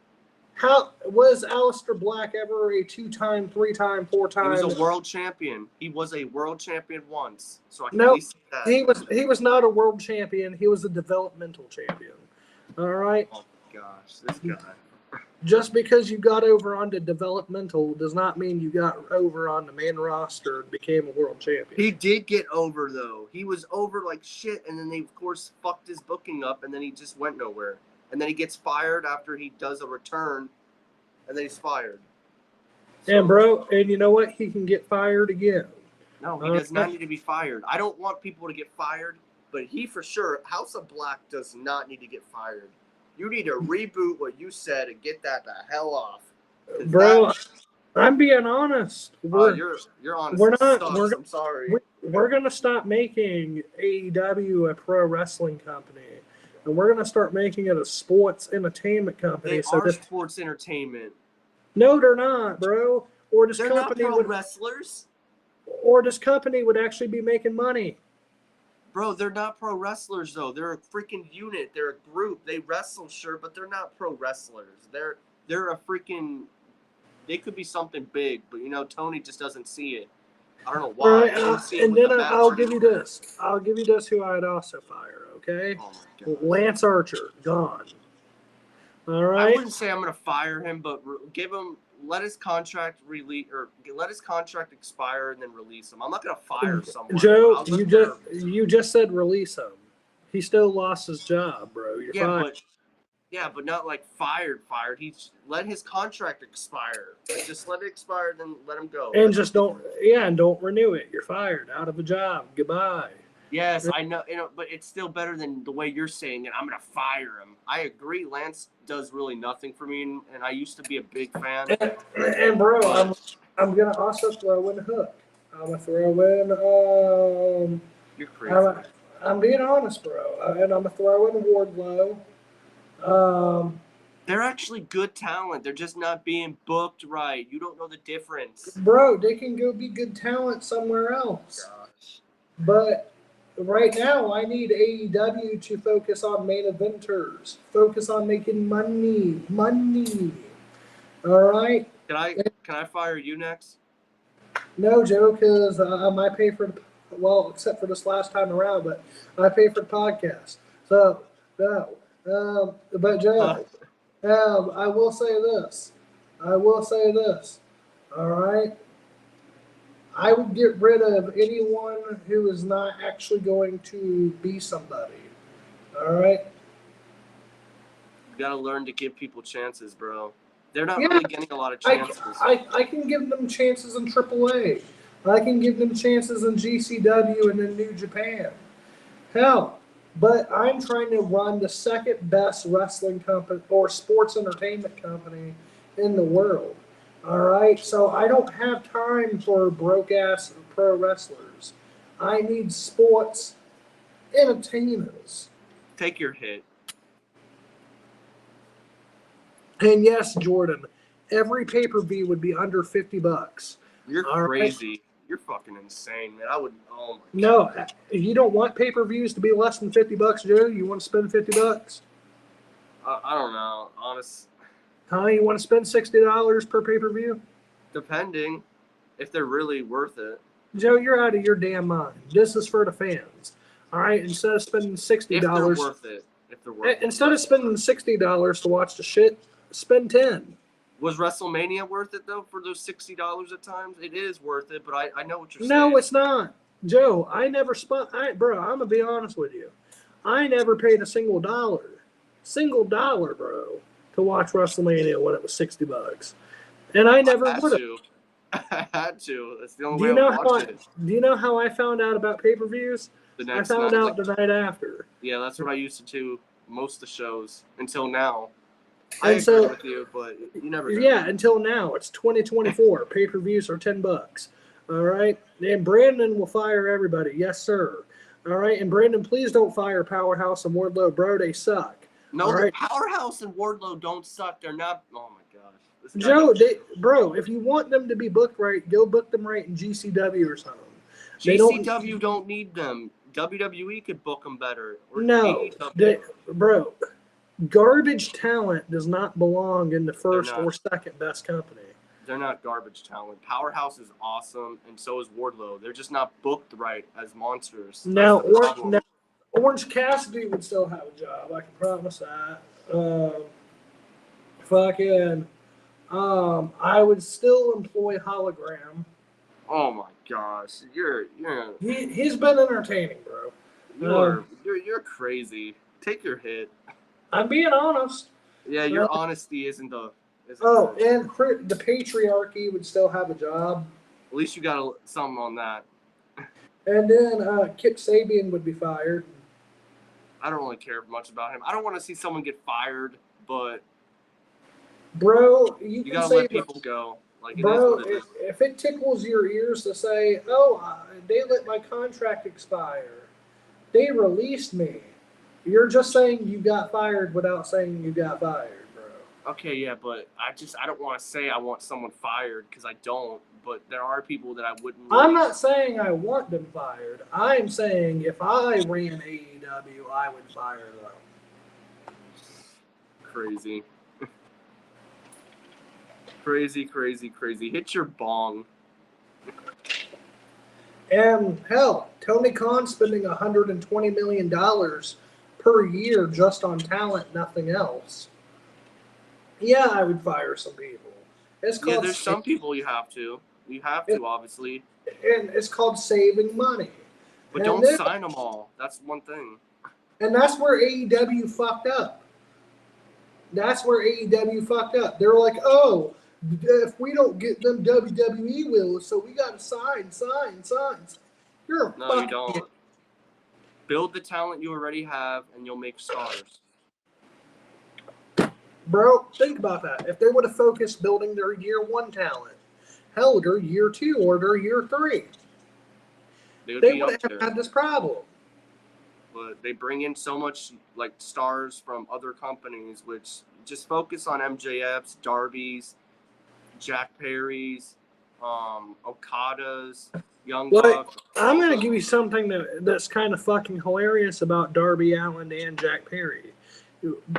How was Aleister Black ever a 2-time, 3-time, 4-time? He was a world champion. He was a world champion once, so I can No, at least say that. he was not a world champion. He was a developmental champion. All right. Oh my gosh, this guy. Just because you got over onto developmental does not mean you got over on the main roster and became a world champion. He did get over though. He was over like shit, and then they of course fucked his booking up, and then he just went nowhere. And then he gets fired after he does a return, and then he's fired. So, And bro, and you know what? He can get fired again. no, he does not need to be fired. I don't want people to get fired, but he for sure, House of Black does not need to get fired. You need to reboot what you said and get that the hell off. Bro, I'm being honest. You're honest. We're not. Sucks. I'm sorry. We're gonna stop making AEW a pro wrestling company, and we're gonna start making it a sports entertainment company. They are sports entertainment. No, they're not, bro. Or this They're company not pro would, wrestlers. or this company would actually be making money. Bro, they're not pro wrestlers though. They're a freaking unit. They're a group. They wrestle, sure, but they're not pro wrestlers. They're a freaking. They could be something big, but you know Tony just doesn't see it. I don't know why. All right, I don't see it and with then the I'll match. give you this. I'll give you this. Who I'd also fire. Okay, Oh my God. Lance Archer gone. All I right. wouldn't say I'm gonna fire him, but let his contract let his contract expire and then release him. I'm not gonna fire someone. Joe, you just said release him. He still lost his job, bro. You're fine. But not like fired. He's let his contract expire. Just let it expire, then let him go. And just don't renew it. You're fired, out of a job. Goodbye. Yes, I know, but it's still better than the way you're saying it. I'm gonna fire him. I agree. Lance does really nothing for me, and I used to be a big fan. And bro, I'm gonna also throw in Hook. I'm gonna throw in You're crazy. I'm being honest, bro, and I'm gonna throw in Wardlow. They're actually good talent. They're just not being booked right. You don't know the difference. Bro, they can go be good talent somewhere else. Gosh. But right now, I need AEW to focus on main eventers. Focus on making money. All right. Can I fire you next? No, Joe, because I pay for except for this last time around, but I pay for the podcast. So no. But Joe, I will say this. All right. I would get rid of anyone who is not actually going to be somebody. All right. You gotta learn to give people chances, bro. They're not really getting a lot of chances. I can give them chances in AAA. I can give them chances in GCW and in New Japan. Hell, but I'm trying to run the second best wrestling company or sports entertainment company in the world. All right, so I don't have time for broke ass pro wrestlers. I need sports entertainers. Take your hit. And yes, Jordan, every pay-per-view would be under $50. You're All crazy. right. You're fucking insane, man. I would. Oh my No, God. if you don't want pay-per-views to be less than $50, Joe, you want to spend $50? I don't know. Honest. Huh? You want to spend $60 per pay-per-view? Depending, if they're really worth it. Joe, you're out of your damn mind. This is for the fans. All right, instead of spending $60, If they're worth it. Instead of spending $60 to watch the shit, spend $10. Was WrestleMania worth it though for those $60 at times? It is worth it, but I know what you're saying. No, it's not. Joe, I never spent. Bro, I'm gonna be honest with you. I never paid a single dollar, bro, to watch WrestleMania when it was $60, and I never I had would have. to. I had to. That's the only Do way you I would know watch it. Do you know how I found out about pay-per-views? The I next found night, out the night after. yeah, that's what I used to do most of the shows until now. I And agree so, with you, but you never know. yeah, until now, it's 2024. Pay-per-views are $10. All right, and Brandon will fire everybody. Yes, sir. All right, and Brandon, please don't fire Powerhouse and Wardlow, bro. They suck. No, All the right, Powerhouse and Wardlow don't suck. They're not. Oh my gosh, this guy Joe, knows. bro, if you want them to be booked right, go book them right in GCW or something. They GCW don't need them. WWE could book them better. Or No, AEW. bro. Garbage talent does not belong in the first not. or second best company. They're not garbage talent. Powerhouse is awesome, and so is Wardlow. They're just not booked right as monsters. Now, That's the problem. Orange Cassidy would still have a job. I can promise that. Fucking, I would still employ Hologram. Oh my gosh, He's been entertaining, bro. you're crazy. Take your hit. I'm being honest. Yeah, your honesty isn't the. And the patriarchy would still have a job. At least you got something on that. And then Kip Sabian would be fired. I don't really care much about him. I don't want to see someone get fired, but bro, you gotta let people go. Like, bro, if it tickles your ears to say, "Oh, they let my contract expire, they released me," you're just saying you got fired without saying you got fired, bro. Okay, yeah, but I don't want to say I want someone fired because I don't. But there are people that I wouldn't. I'm not saying I want them fired. I'm saying if I ran AEW, I would fire them. Crazy. Crazy. Hit your bong. And hell, Tony Khan spending $120 million per year just on talent, nothing else. Yeah, I would fire some people. There's some people you have to. You have to, obviously. And it's called saving money. But don't sign them all. That's one thing. And that's where AEW fucked up. They were like, oh, if we don't get them, WWE will, so we got to sign. You're a No, you don't. Build the talent you already have, and you'll make stars. Bro, think about that. If they would have focused building their year one talent, hell, their year two or their year three, they would have had this problem. But they bring in so much like stars from other companies, which just focus on MJF's, Darby's, Jack Perry's, Okada's, Young Bucks. I'm going to give you something that's kind of fucking hilarious about Darby Allin and Jack Perry.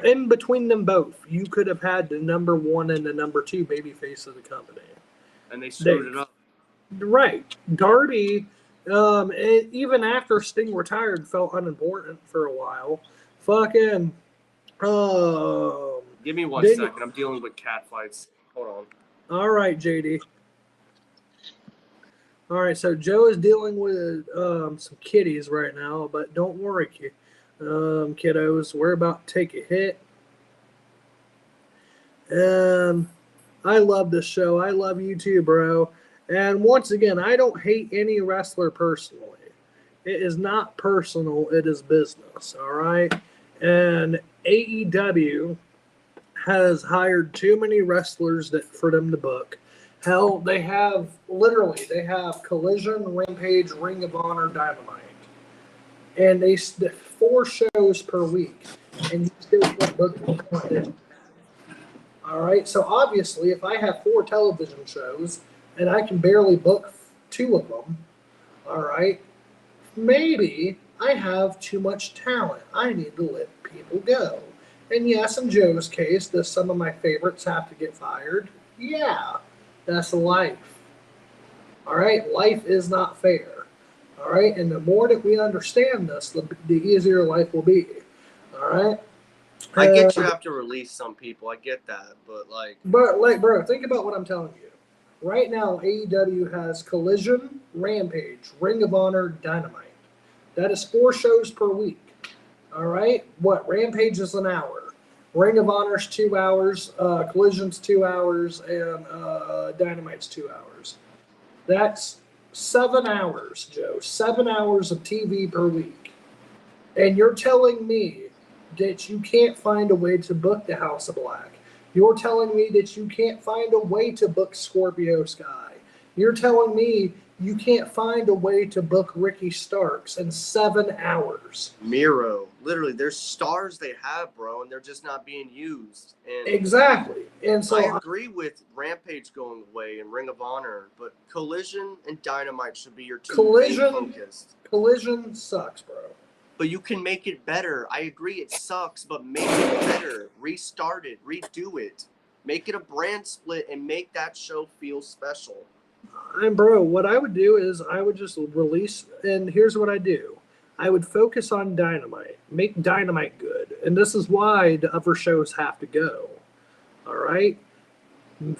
In between them both, you could have had the number one and the number two babyface of the company. And they screwed it up. Right. Darby, even after Sting retired, felt unimportant for a while. Fucking. Give me 1 second. I'm dealing with cat fights. Hold on. All right, JD. All right, so Joe is dealing with some kitties right now, but don't worry, kiddos. We're about to take a hit. And I love this show. I love you too, bro. And once again, I don't hate any wrestler personally. It is not personal. It is business, all right? And AEW has hired too many wrestlers for them to book. Hell, they have Collision, Rampage, Ring of Honor, Dynamite. And they 4 shows per week. And you still can't book them. All right, so obviously, if I have 4 television shows and I can barely book 2 of them, all right, maybe I have too much talent. I need to let people go. And yes, in Joe's case, does some of my favorites have to get fired? Yeah, that's life. All right, life is not fair. All right, and the more that we understand this, the easier life will be. All right. I get you have to release some people. I get that, but bro, think about what I'm telling you. Right now, AEW has Collision, Rampage, Ring of Honor, Dynamite. That is 4 shows per week. All right? What? Rampage is an hour. Ring of Honor's 2 hours. Collision's 2 hours. And Dynamite's 2 hours. That's 7 hours, Joe. 7 hours of TV per week. And you're telling me that you can't find a way to book the House of Black. You're telling me that you can't find a way to book Scorpio Sky. You're telling me you can't find a way to book Ricky Starks in 7 hours. Miro. Literally, there's stars they have, bro, and they're just not being used. And Exactly. And so I agree with Rampage going away and Ring of Honor, but Collision and Dynamite should be your two main focused. Collision sucks, bro. But you can make it better. I agree it sucks, but make it better. Restart it. Redo it. Make it a brand split and make that show feel special. And bro, what I would do is I would just release, and here's what I do. I would focus on Dynamite. Make Dynamite good. And this is why the other shows have to go. All right?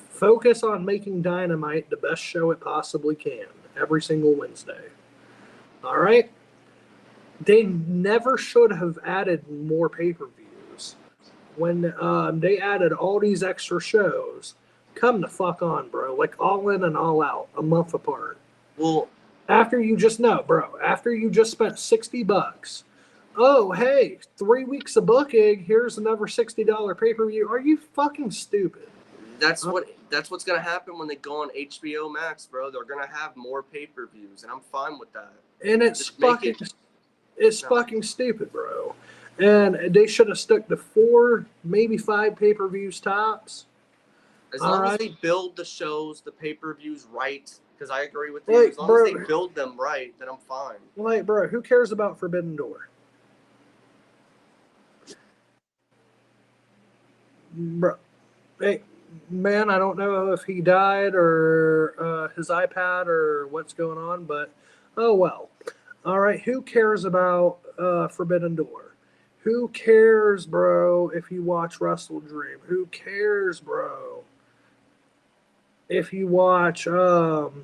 Focus on making Dynamite the best show it possibly can every single Wednesday. All right? They never should have added more pay-per-views. When they added all these extra shows, come the fuck on, bro. Like All In and All Out, a month apart. Well, after you just spent $60. Oh, hey, 3 weeks of booking. Here's another $60 pay-per-view. Are you fucking stupid? That's what's gonna happen when they go on HBO Max, bro. They're gonna have more pay-per-views, and I'm fine with that. And it's fucking stupid, bro. And they should have stuck to 4, maybe 5 pay-per-views tops. As long as they build the shows, the pay-per-views right, because I agree with you. As long as they build them right, then I'm fine. Like, bro, who cares about Forbidden Door? Bro, hey, man, I don't know if he died or his iPad or what's going on, but oh well. All right, who cares about Forbidden Door? Who cares, bro, if you watch Wrestle Dream? Who cares, bro? If you watch,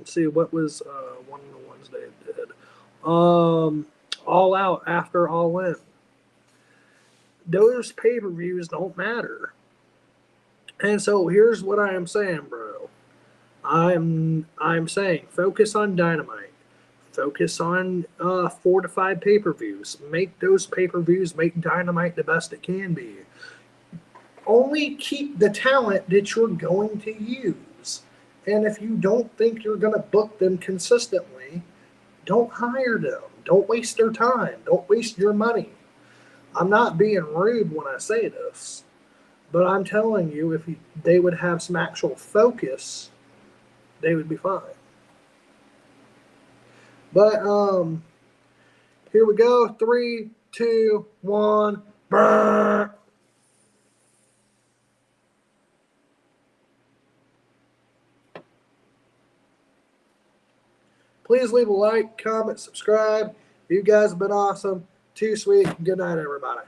see, what was one of the ones they did? All Out after All In. Those pay-per-views don't matter. And so here's what I am saying, bro. I'm saying focus on Dynamite. Focus on 4 to 5 pay-per-views. Make those pay-per-views, make Dynamite the best it can be. Only keep the talent that you're going to use. And if you don't think you're going to book them consistently, don't hire them. Don't waste their time. Don't waste your money. I'm not being rude when I say this, but I'm telling you, if they would have some actual focus, they would be fine. But here we go. 3, 2, 1. Brrr. Please leave a like, comment, subscribe. You guys have been awesome. Too sweet. Good night, everybody.